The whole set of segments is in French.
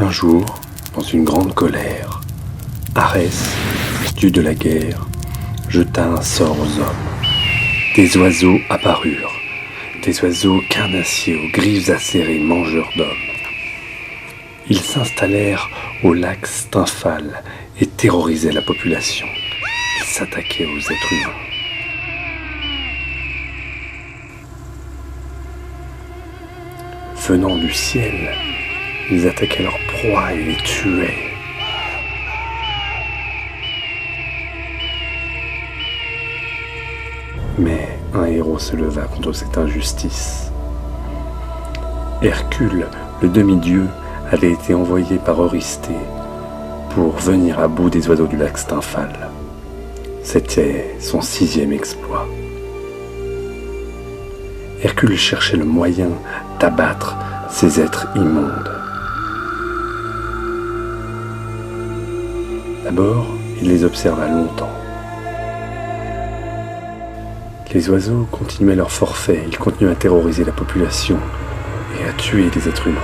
Un jour, dans une grande colère, Arès, dieu de la guerre, jeta un sort aux hommes. Des oiseaux apparurent, des oiseaux carnassiers aux griffes acérées, mangeurs d'hommes. Ils s'installèrent au lac Stymphale et terrorisaient la population. Ils s'attaquaient aux êtres humains. Venant du ciel, ils attaquaient leurs proies et les tuaient. Mais un héros se leva contre cette injustice. Hercule, le demi-dieu, avait été envoyé par Eurysthée pour venir à bout des oiseaux du lac Stymphale. C'était son 6e exploit. Hercule cherchait le moyen d'abattre ces êtres immondes. D'abord, il les observa longtemps. Les oiseaux continuaient leur forfait, ils continuaient à terroriser la population et à tuer les êtres humains.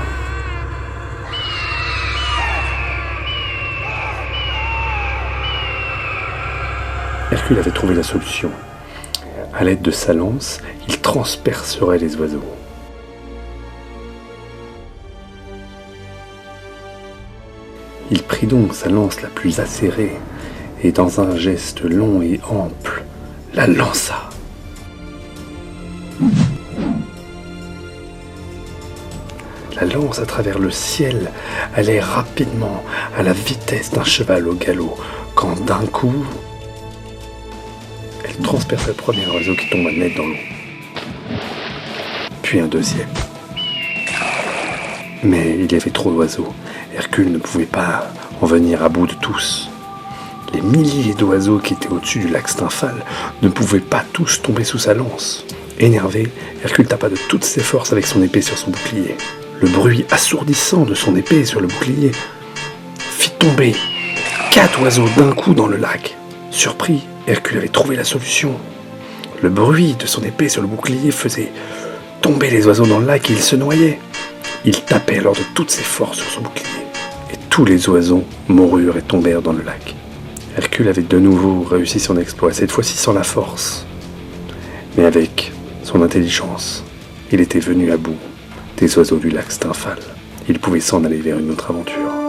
Hercule avait trouvé la solution. À l'aide de sa lance, il transpercerait les oiseaux. Il prit donc sa lance la plus acérée et dans un geste long et ample, la lança. La lance à travers le ciel allait rapidement à la vitesse d'un cheval au galop, quand d'un coup, elle transperça le premier oiseau qui tomba net dans l'eau, puis un deuxième. Mais il y avait trop d'oiseaux. Hercule ne pouvait pas en venir à bout de tous. Les milliers d'oiseaux qui étaient au-dessus du lac Stymphale ne pouvaient pas tous tomber sous sa lance. Énervé, Hercule tapa de toutes ses forces avec son épée sur son bouclier. Le bruit assourdissant de son épée sur le bouclier fit tomber 4 oiseaux d'un coup dans le lac. Surpris, Hercule avait trouvé la solution. Le bruit de son épée sur le bouclier faisait tomber les oiseaux dans le lac et ils se noyaient. Il tapait alors de toutes ses forces sur son bouclier. Et tous les oiseaux moururent et tombèrent dans le lac. Hercule avait de nouveau réussi son exploit, cette fois-ci sans la force, mais avec son intelligence. Il était venu à bout des oiseaux du lac Stymphale. Il pouvait s'en aller vers une autre aventure.